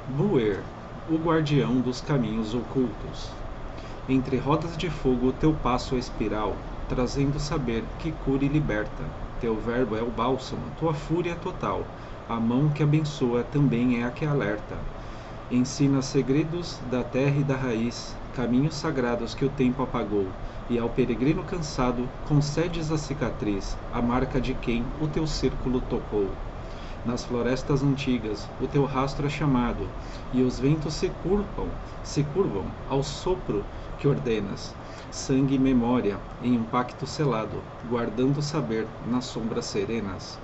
Buer, o guardião dos caminhos ocultos. Entre rodas de fogo teu passo é espiral, trazendo saber que cura e liberta. Teu verbo é o bálsamo, tua fúria é total. A mão que abençoa também é a que alerta. Ensina segredos da terra e da raiz, caminhos sagrados que o tempo apagou, e ao peregrino cansado concedes a cicatriz, a marca de quem o teu círculo tocou. Nas florestas antigas, o teu rastro é chamado, e os ventos se curvam ao sopro que ordenas. Sangue e memória, em um pacto selado, guardando o saber nas sombras serenas.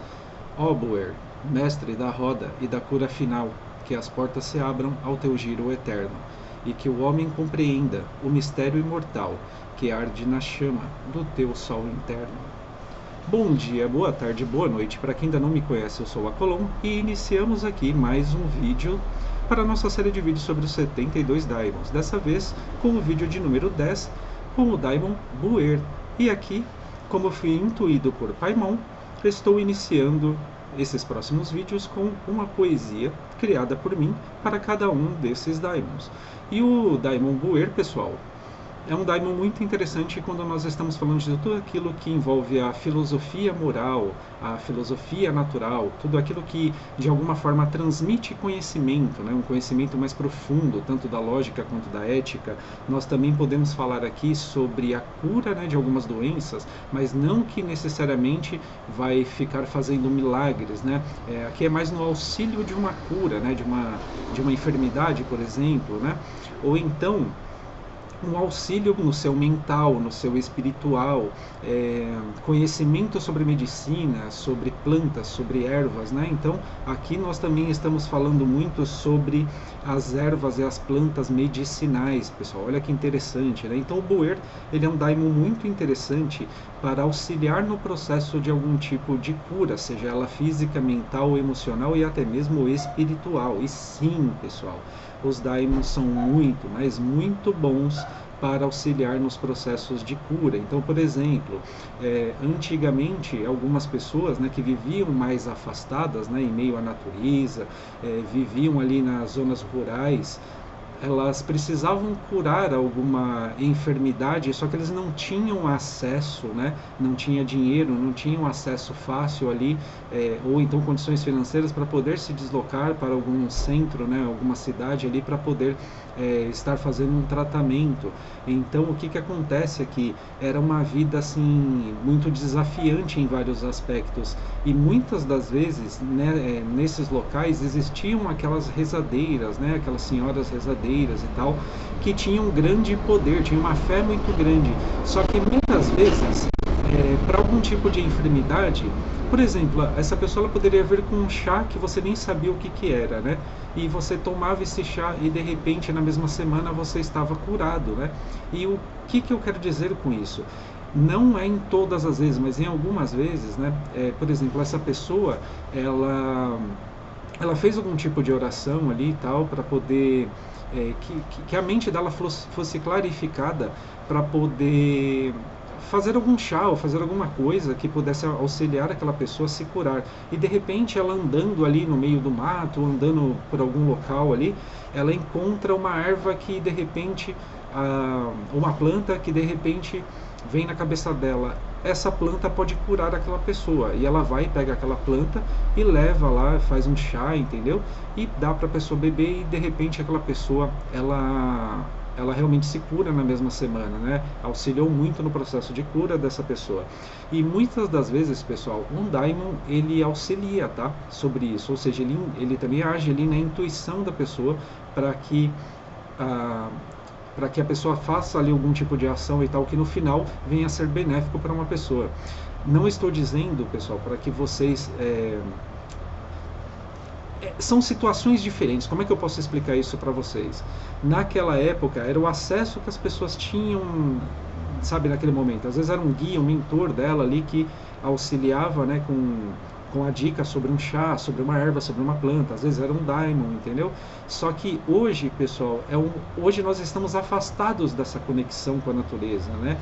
Ó Buer, mestre da roda e da cura final, que as portas se abram ao teu giro eterno, e que o homem compreenda o mistério imortal que arde na chama do teu sol interno. Bom dia, boa tarde, boa noite. Para quem ainda não me conhece, eu sou a Colom e iniciamos aqui mais um vídeo para a nossa série de vídeos sobre os 72 Daimons. Dessa vez com o vídeo de número 10, com o Daimon Buer. E aqui, como fui intuído por Paimon, estou iniciando esses próximos vídeos com uma poesia criada por mim para cada um desses Daimons. E o Daimon Buer, pessoal, é um daimon muito interessante quando nós estamos falando de tudo aquilo que envolve a filosofia moral, a filosofia natural, tudo aquilo que de alguma forma transmite conhecimento, né? Um conhecimento mais profundo, tanto da lógica quanto da ética. Nós também podemos falar aqui sobre a cura, né, de algumas doenças, mas não que necessariamente vai ficar fazendo milagres, né? Aqui é mais no auxílio de uma cura, né, de uma enfermidade, por exemplo, né? Ou então um auxílio no seu mental, no seu espiritual, conhecimento sobre medicina, sobre plantas, sobre ervas, né? Então, aqui nós também estamos falando muito sobre as ervas e as plantas medicinais, pessoal. Olha que interessante, né? Então, o Buer, ele é um daimon muito interessante para auxiliar no processo de algum tipo de cura, seja ela física, mental, emocional e até mesmo espiritual. E sim, pessoal, os daimons são muito, mas muito bons para auxiliar nos processos de cura. Então, por exemplo, antigamente algumas pessoas, né, que viviam mais afastadas, né, em meio à natureza, viviam ali nas zonas rurais, elas precisavam curar alguma enfermidade, só que eles não tinham acesso, né? Não tinha dinheiro, não tinham acesso fácil ali, ou então condições financeiras para poder se deslocar para algum centro, né? Alguma cidade ali para poder estar fazendo um tratamento. Então, o que que acontece aqui? Era uma vida assim muito desafiante em vários aspectos, e muitas das vezes, né, nesses locais existiam aquelas rezadeiras, né? Aquelas senhoras rezadeiras e tal, que tinham um grande poder, tinham uma fé muito grande. Só que muitas vezes, para algum tipo de enfermidade, por exemplo, essa pessoa ela poderia vir com um chá que você nem sabia o que que era, né? E você tomava esse chá e de repente na mesma semana você estava curado, né? E o que que eu quero dizer com isso? Não é em todas as vezes, mas em algumas vezes, né? Por exemplo, essa pessoa, ela fez algum tipo de oração ali e tal para poder que a mente dela fosse clarificada para poder fazer algum chá ou fazer alguma coisa que pudesse auxiliar aquela pessoa a se curar. E de repente ela andando ali no meio do mato, andando por algum local ali, ela encontra uma erva que de repente, uma planta que de repente vem na cabeça dela: essa planta pode curar aquela pessoa. E ela vai, pega aquela planta e leva lá, faz um chá, entendeu? E dá para a pessoa beber, e de repente aquela pessoa, ela realmente se cura na mesma semana, né? Auxiliou muito no processo de cura dessa pessoa. E muitas das vezes, pessoal, um daimon, ele auxilia, tá? Sobre isso. Ou seja, ele também age ali na intuição da pessoa para que para que a pessoa faça ali algum tipo de ação e tal, que no final venha a ser benéfico para uma pessoa. Não estou dizendo, pessoal, para que vocês... são situações diferentes. Como é que eu posso explicar isso para vocês? Naquela época, era o acesso que as pessoas tinham, sabe, naquele momento. Às vezes era um guia, um mentor dela ali que auxiliava, né, com a dica sobre um chá, sobre uma erva, sobre uma planta, às vezes era um daimon, entendeu? Só que hoje, pessoal, hoje nós estamos afastados dessa conexão com a natureza, né?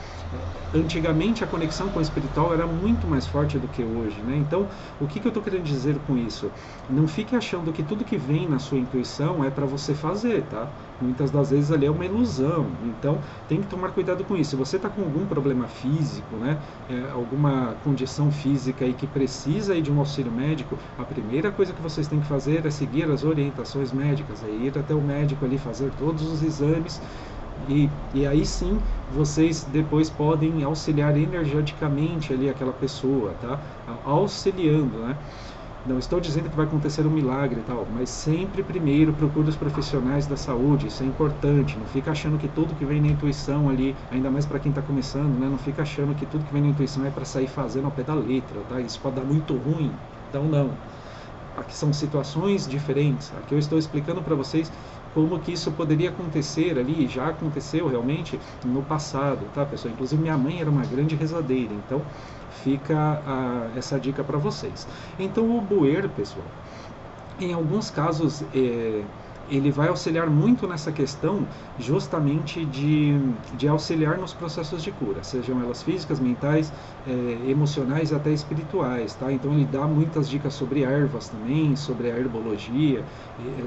Antigamente a conexão com o espiritual era muito mais forte do que hoje, né? Então, o que eu estou querendo dizer com isso? Não fique achando que tudo que vem na sua intuição é para você fazer, tá? Muitas das vezes ali é uma ilusão, então tem que tomar cuidado com isso. Se você está com algum problema físico, né, alguma condição física aí que precisa aí de um auxílio médico, a primeira coisa que vocês têm que fazer é seguir as orientações médicas, é ir até o médico ali fazer todos os exames e aí sim vocês depois podem auxiliar energeticamente ali aquela pessoa, tá? Auxiliando, né? Não estou dizendo que vai acontecer um milagre e tal, mas sempre primeiro procure os profissionais da saúde, isso é importante. Não fica achando que tudo que vem na intuição ali, ainda mais para quem está começando, né? Não fica achando que tudo que vem na intuição é para sair fazendo ao pé da letra, tá? Isso pode dar muito ruim, então não. Aqui são situações diferentes. Aqui eu estou explicando para vocês como que isso poderia acontecer ali, já aconteceu realmente no passado, tá, pessoal? Inclusive minha mãe era uma grande rezadeira, então fica essa dica para vocês. Então o buer, pessoal, em alguns casos ele vai auxiliar muito nessa questão justamente de auxiliar nos processos de cura, sejam elas físicas, mentais, emocionais e até espirituais, tá? Então ele dá muitas dicas sobre ervas também, sobre a herbologia,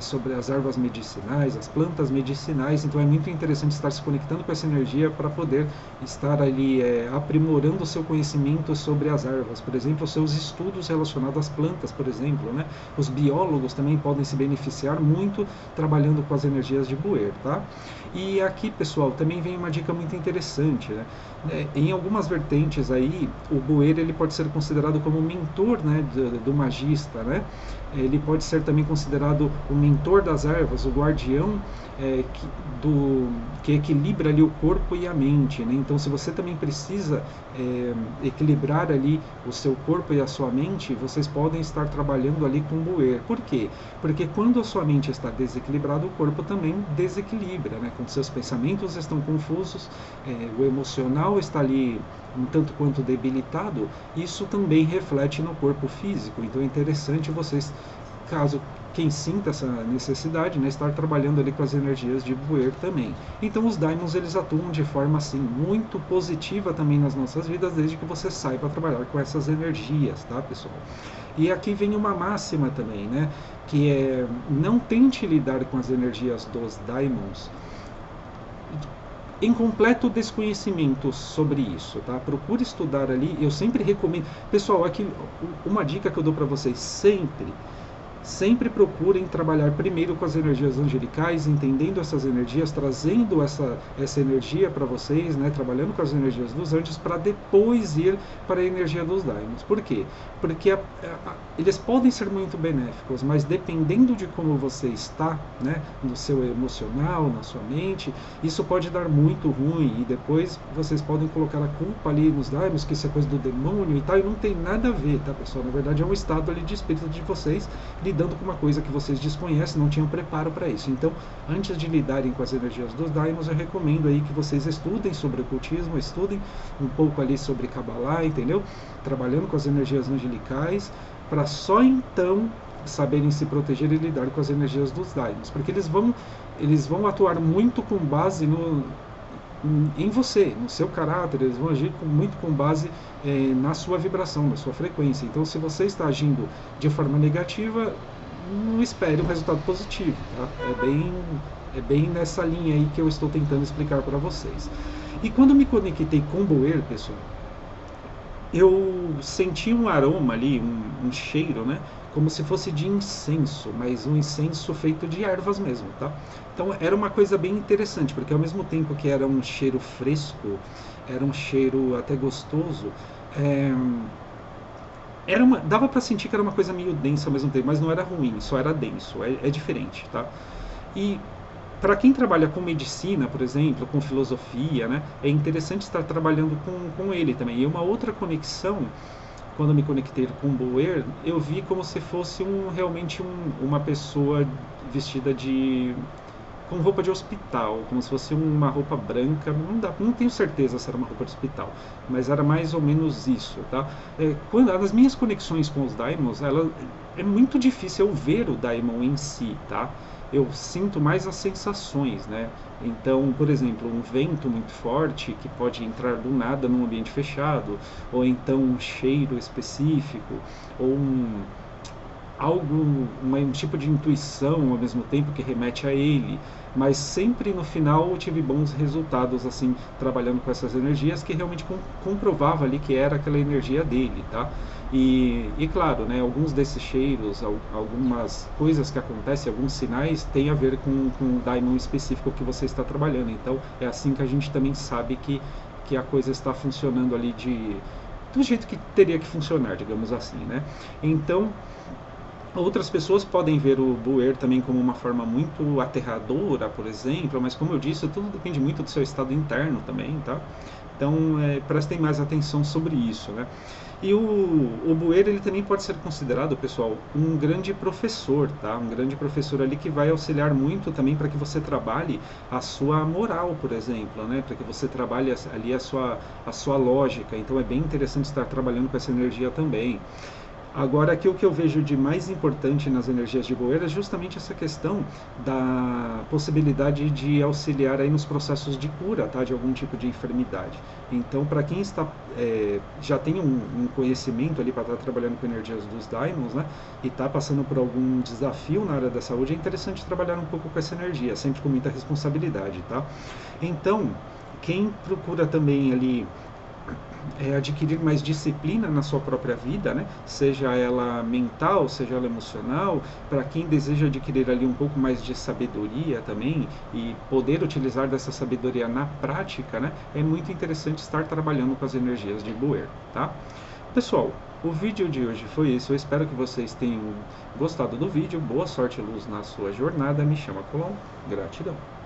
sobre as ervas medicinais, as plantas medicinais, então é muito interessante estar se conectando com essa energia para poder estar ali aprimorando o seu conhecimento sobre as ervas, por exemplo, os seus estudos relacionados às plantas, por exemplo, né? Os biólogos também podem se beneficiar muito trabalhando com as energias de buer, tá? E aqui, pessoal, também vem uma dica muito interessante, né? Em algumas vertentes aí, o buer ele pode ser considerado como mentor, né, do magista, né? Ele pode ser também considerado o mentor das ervas, o guardião que equilibra ali o corpo e a mente, né? Então, se você também precisa equilibrar ali o seu corpo e a sua mente, vocês podem estar trabalhando ali com buer. Por quê? Porque quando a sua mente está desequilibrada, o corpo também desequilibra, né? Quando seus pensamentos estão confusos, o emocional está ali um tanto quanto debilitado, isso também reflete no corpo físico. Então é interessante vocês, caso quem sinta essa necessidade, né, estar trabalhando ali com as energias de buer também. Então os daimons eles atuam de forma assim muito positiva também nas nossas vidas, desde que você saiba trabalhar com essas energias, tá, pessoal? E aqui vem uma máxima também, né, que é: não tente lidar com as energias dos daimons em completo desconhecimento sobre isso, tá? Procure estudar ali. Eu sempre recomendo, pessoal, aqui uma dica que eu dou para vocês: sempre procurem trabalhar primeiro com as energias angelicais, entendendo essas energias, trazendo essa energia para vocês, né, trabalhando com as energias dos anjos, para depois ir para a energia dos daimons. Por quê? Porque eles podem ser muito benéficos, mas dependendo de como você está, né, no seu emocional, na sua mente, isso pode dar muito ruim, e depois vocês podem colocar a culpa ali nos daimons, que isso é coisa do demônio e tal, e não tem nada a ver, tá, pessoal? Na verdade é um estado ali de espírito de vocês, lidando com uma coisa que vocês desconhecem, não tinham preparo para isso. Então, antes de lidarem com as energias dos daimons, eu recomendo aí que vocês estudem sobre ocultismo, estudem um pouco ali sobre Kabbalah, entendeu? Trabalhando com as energias angelicais, para só então saberem se proteger e lidar com as energias dos daimons, porque eles vão atuar muito com base em você, no seu caráter, eles vão agir muito com base na sua vibração, na sua frequência. Então, se você está agindo de forma negativa, não espere um resultado positivo, tá? É bem nessa linha aí que eu estou tentando explicar para vocês. E quando me conectei com buer, pessoal, eu senti um aroma ali, um cheiro, né? Como se fosse de incenso, mas um incenso feito de ervas mesmo, tá? Então era uma coisa bem interessante, porque ao mesmo tempo que era um cheiro fresco, era um cheiro até gostoso, dava para sentir que era uma coisa meio densa ao mesmo tempo, mas não era ruim, só era denso, é diferente, tá? E para quem trabalha com medicina, por exemplo, com filosofia, né, é interessante estar trabalhando com ele também. E uma outra conexão, quando eu me conectei com o buer, eu vi como se fosse realmente uma pessoa vestida com roupa de hospital, como se fosse uma roupa branca. Não tenho certeza se era uma roupa de hospital, mas era mais ou menos isso, tá? Quando as minhas conexões com os daimons, é muito difícil eu ver o daimon em si, tá? Eu sinto mais as sensações, né? Então, por exemplo, um vento muito forte que pode entrar do nada num ambiente fechado, ou então um cheiro específico, ou um tipo de intuição ao mesmo tempo que remete a ele, mas sempre no final eu tive bons resultados assim trabalhando com essas energias que realmente comprovava ali que era aquela energia dele, tá? E claro, né, alguns desses cheiros, algumas coisas que acontecem, alguns sinais têm a ver com o daimon específico que você está trabalhando. Então é assim que a gente também sabe que a coisa está funcionando ali do jeito que teria que funcionar, digamos assim, né? Então outras pessoas podem ver o buer também como uma forma muito aterradora, por exemplo, mas como eu disse, tudo depende muito do seu estado interno também, tá? Então, prestem mais atenção sobre isso, né? E o buer, ele também pode ser considerado, pessoal, um grande professor, tá? Um grande professor ali que vai auxiliar muito também para que você trabalhe a sua moral, por exemplo, né? Para que você trabalhe ali a sua lógica. Então, é bem interessante estar trabalhando com essa energia também. Agora, aqui o que eu vejo de mais importante nas energias de Boer é justamente essa questão da possibilidade de auxiliar aí nos processos de cura, tá, de algum tipo de enfermidade. Então, para quem já tem um conhecimento ali para estar trabalhando com energias dos daimons, né, e está passando por algum desafio na área da saúde, é interessante trabalhar um pouco com essa energia, sempre com muita responsabilidade, tá? Então, quem procura também ali adquirir mais disciplina na sua própria vida, né? Seja ela mental, seja ela emocional, para quem deseja adquirir ali um pouco mais de sabedoria também e poder utilizar dessa sabedoria na prática, né? É muito interessante estar trabalhando com as energias de Buer, tá? Pessoal, o vídeo de hoje foi isso. Eu espero que vocês tenham gostado do vídeo. Boa sorte e luz na sua jornada. Me chama Colom. Gratidão.